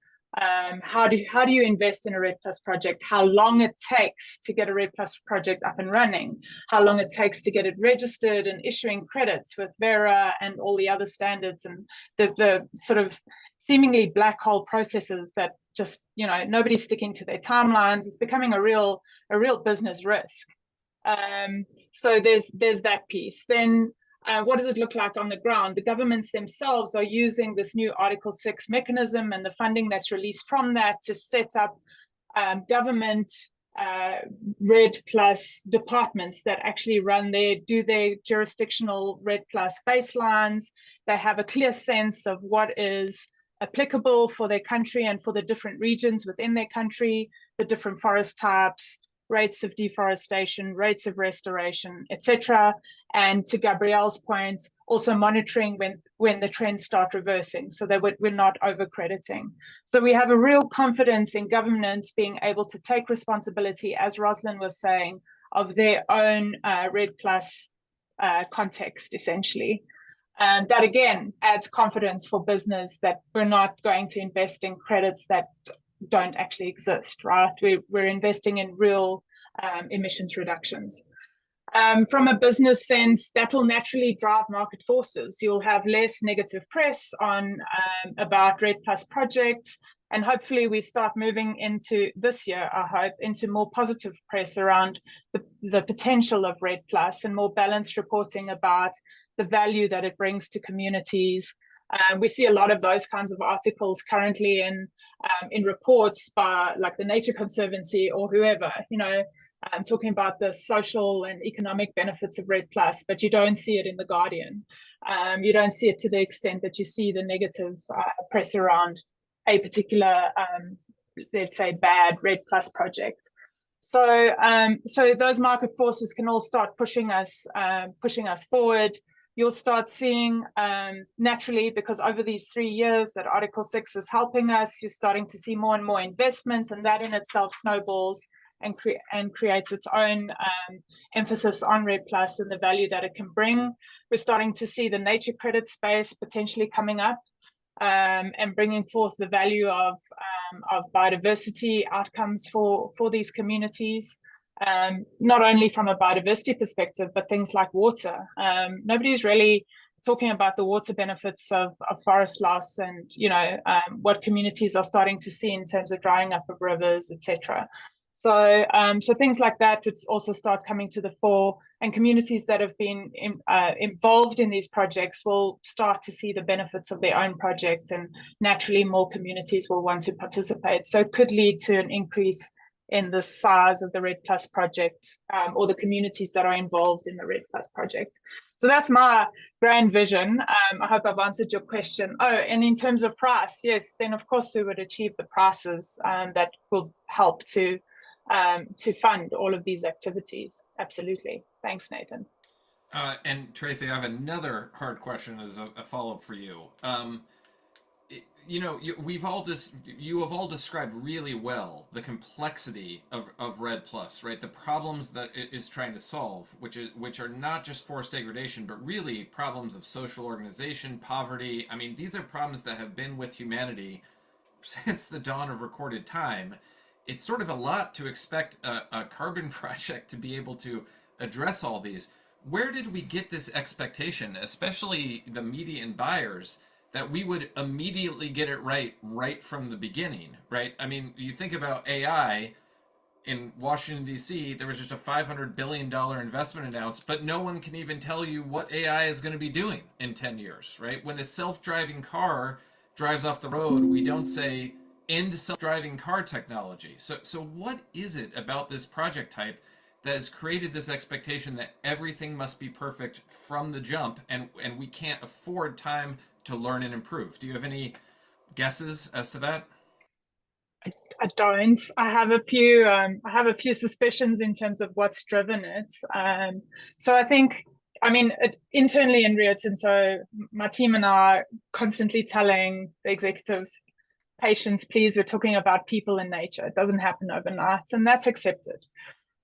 how do you invest in a REDD+ project, how long it takes to get a REDD+ project up and running, how long it takes to get it registered and issuing credits with Vera and all the other standards, and the sort of seemingly black hole processes that just, nobody's sticking to their timelines. It's becoming a real business risk. So there's that piece. Then what does it look like on the ground? The governments themselves are using this new Article 6 mechanism and the funding that's released from that to set up government REDD+ departments that actually do their jurisdictional REDD+ baselines. They have a clear sense of what is applicable for their country and for the different regions within their country, the different forest types, rates of deforestation, rates of restoration, etc. And to Gabrielle's point, also monitoring when the trends start reversing so that we're not over-crediting. So we have a real confidence in governments being able to take responsibility, as Rosalind was saying, of their own REDD+ context, essentially. And that, again, adds confidence for business that we're not going to invest in credits that don't actually exist, right? We're investing in real emissions reductions. From a business sense, that will naturally drive market forces. You'll have less negative press on about REDD+ projects, and hopefully we start moving into this year, I hope, into more positive press around the potential of REDD+ and more balanced reporting about the value that it brings to communities. We see a lot of those kinds of articles currently in reports by like the Nature Conservancy or whoever, talking about the social and economic benefits of REDD+, but you don't see it in The Guardian. You don't see it to the extent that you see the negative press around a particular, let's say, bad REDD+ project. So those market forces can all start pushing us forward. you'll start seeing naturally, because over these 3 years that Article 6 is helping us, you're starting to see more and more investment, and that in itself snowballs and creates its own emphasis on REDD+ and the value that it can bring. We're starting to see the nature credit space potentially coming up and bringing forth the value of biodiversity outcomes for these communities. Not only from a biodiversity perspective, but things like water. Nobody's really talking about the water benefits of forest loss and, you know, what communities are starting to see in terms of drying up of rivers, etc. So, so things like that would also start coming to the fore, and communities that have been involved in these projects will start to see the benefits of their own project, and naturally more communities will want to participate. So it could lead to an increase in the size of the REDD+ project, or the communities that are involved in the REDD+ project. So that's my grand vision. I hope I've answered your question. Oh, and in terms of price, yes, then of course we would achieve the prices that will help to fund all of these activities. Absolutely. Thanks, Nathan. And Tracy, I have another hard question as a follow-up for you. You know, you have all described really well the complexity of REDD+, right? The problems that it is trying to solve, which are not just forest degradation, but really problems of social organization, poverty. I mean, these are problems that have been with humanity since the dawn of recorded time. It's sort of a lot to expect a carbon project to be able to address all these. Where did we get this expectation, especially the media and buyers, that we would immediately get it right from the beginning, right? I mean, you think about AI in Washington, D.C., there was just a $500 billion investment announced, but no one can even tell you what AI is going to be doing in 10 years, right? When a self-driving car drives off the road, we don't say, end self-driving car technology. So what is it about this project type that has created this expectation that everything must be perfect from the jump, and we can't afford time to learn and improve? Do you have any guesses as to that? I don't. I have a few suspicions in terms of what's driven it. So I think, I mean, internally in Rio Tinto, my team and I are constantly telling the executives, patience, please, we're talking about people and nature. It doesn't happen overnight, and that's accepted.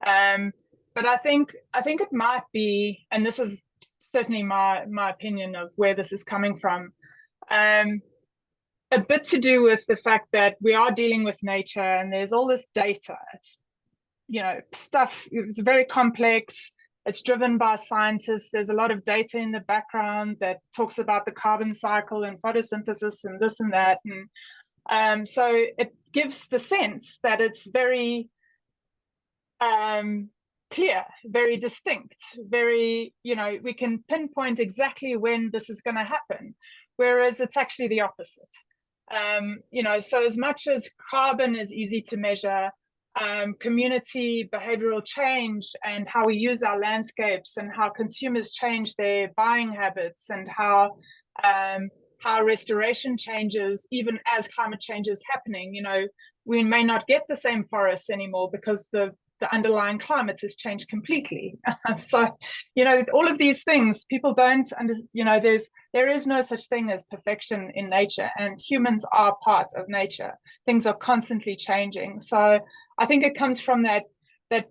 But I think it might be, and this is certainly my opinion of where this is coming from, a bit to do with the fact that we are dealing with nature and there's all this data. It's, you know, stuff, it's very complex. It's driven by scientists. There's a lot of data in the background that talks about the carbon cycle and photosynthesis and this and that. And so it gives the sense that it's very clear, very distinct, very, you know, we can pinpoint exactly when this is going to happen, whereas it's actually the opposite. You know, so as much as carbon is easy to measure, community behavioral change and how we use our landscapes and how consumers change their buying habits and how restoration changes, even as climate change is happening, you know, we may not get the same forests anymore because the underlying climate has changed completely. So, you know, all of these things, people don't understand, you know, there is no such thing as perfection in nature, and humans are part of nature. Things are constantly changing. So I think it comes from that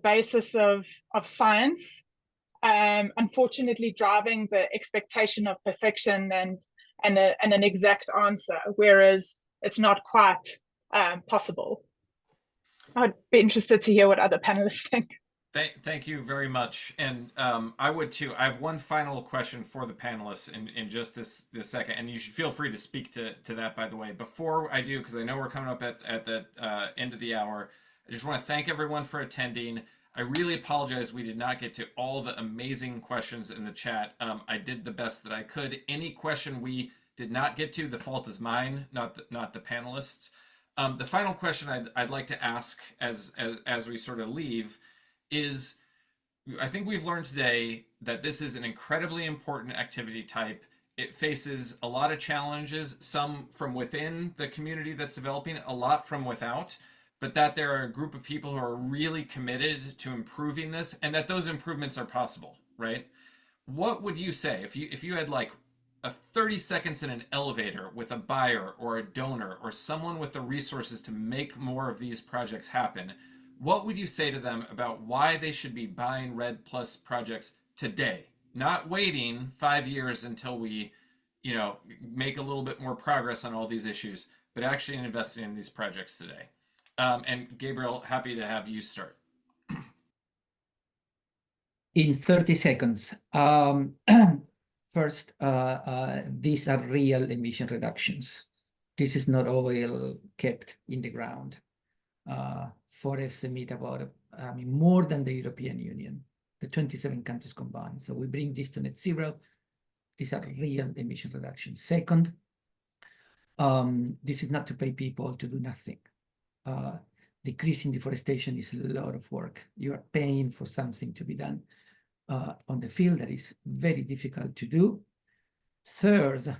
basis of science, unfortunately driving the expectation of perfection and an exact answer, whereas it's not quite possible. I'd be interested to hear what other panelists think. Thank you very much. And I would too. I have one final question for the panelists in just this second, and you should feel free to speak to that, by the way. Before I do, because I know we're coming up at the end of the hour, I just want to thank everyone for attending. I really apologize we did not get to all the amazing questions in the chat. I did the best that I could. Any question we did not get to, the fault is mine, not the panelists. The final question I'd like to ask as we sort of leave is, I think we've learned today that this is an incredibly important activity type. It faces a lot of challenges, some from within the community that's developing, a lot from without, but that there are a group of people who are really committed to improving this, and that those improvements are possible, right? what would you say if you had like a 30 seconds in an elevator with a buyer or a donor or someone with the resources to make more of these projects happen? What would you say to them about why they should be buying REDD Plus projects today, not waiting 5 years until we, make a little bit more progress on all these issues, but actually investing in these projects today? And Gabriel, happy to have you start. In 30 seconds. First, these are real emission reductions. This is not oil kept in the ground. Forests emit about, more than the European Union, the 27 countries combined. So we bring this to net zero. These are real emission reductions. Second, this is not to pay people to do nothing. Decreasing deforestation is a lot of work. You are paying for something to be done on the field that is very difficult to do. Third,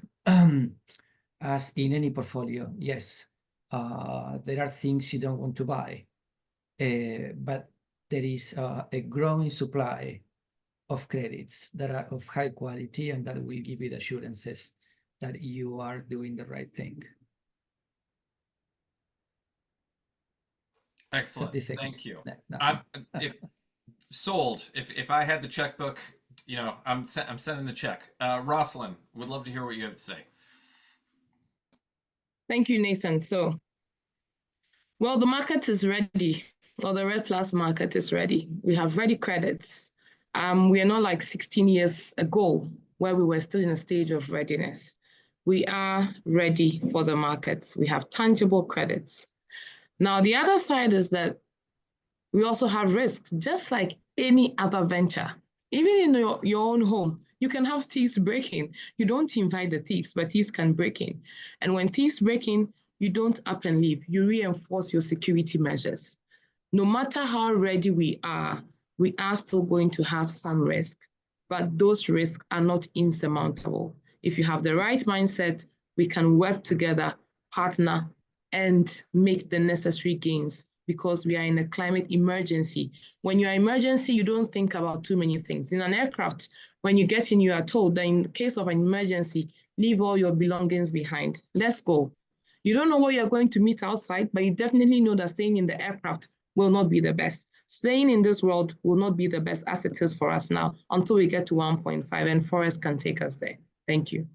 as in any portfolio, yes, there are things you don't want to buy, but there is a growing supply of credits that are of high quality and that will give you the assurances that you are doing the right thing. Excellent. 30 seconds. Thank you. No. Sold. If I had the checkbook, I'm sending the check. Rosalind, would love to hear what you have to say. Thank you, Nathan. So, well, the market is ready, or the REDD Plus market is ready. We have ready credits. We are not like 16 years ago where we were still in a stage of readiness. We are ready for the markets. We have tangible credits. Now, the other side is that we also have risks, just like any other venture. Even in your own home, you can have thieves breaking. You don't invite the thieves, but thieves can break in. And when thieves break in, you don't up and leave. You reinforce your security measures. No matter how ready we are still going to have some risks, but those risks are not insurmountable. If you have the right mindset, we can work together, partner, and make the necessary gains, because we are in a climate emergency. When you're in emergency, you don't think about too many things. In an aircraft, when you get in, you are told that in case of an emergency, leave all your belongings behind. Let's go. You don't know what you're going to meet outside, but you definitely know that staying in the aircraft will not be the best. Staying in this world will not be the best as it is for us now until we get to 1.5 and forests can take us there. Thank you.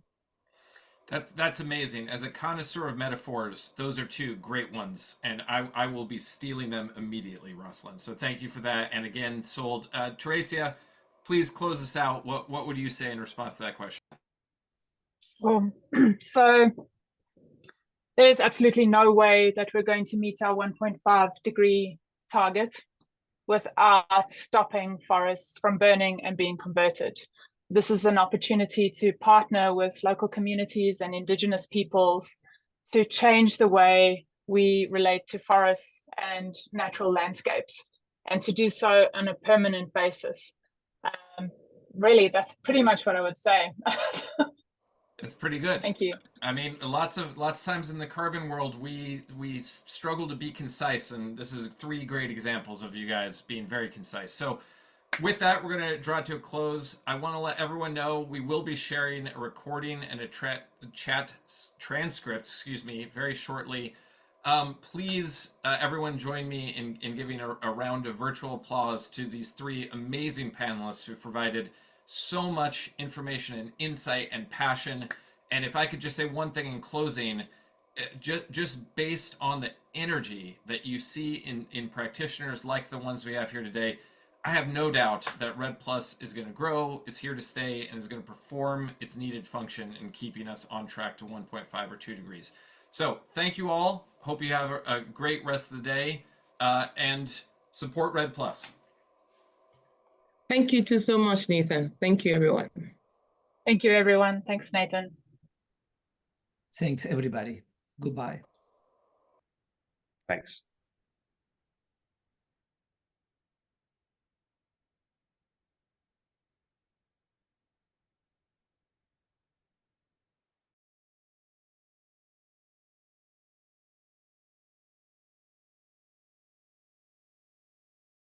That's amazing. As a connoisseur of metaphors, those are two great ones, and I will be stealing them immediately, Rosalind. So thank you for that. And again, sold. Teresia, please close us out. What would you say in response to that question? Well, so there is absolutely no way that we're going to meet our 1.5 degree target without stopping forests from burning and being converted. This is an opportunity to partner with local communities and indigenous peoples to change the way we relate to forests and natural landscapes, and to do so on a permanent basis. Really, that's pretty much what I would say. It's pretty good. Thank you. I mean, lots of times in the carbon world, we struggle to be concise, and this is 3 great examples of you guys being very concise. So with that, we're going to draw to a close. I want to let everyone know we will be sharing a recording and a chat transcript, very shortly. Please, everyone join me in giving a round of virtual applause to these 3 amazing panelists who provided so much information and insight and passion. And if I could just say one thing in closing, just based on the energy that you see in practitioners like the ones we have here today, I have no doubt that REDD Plus is going to grow, is here to stay, and is going to perform its needed function in keeping us on track to 1.5 or 2 degrees. So thank you all. Hope you have a great rest of the day, and support REDD Plus. Thank you too so much, Nathan. Thank you, everyone. Thank you, everyone. Thanks, Nathan. Thanks, everybody. Goodbye. Thanks.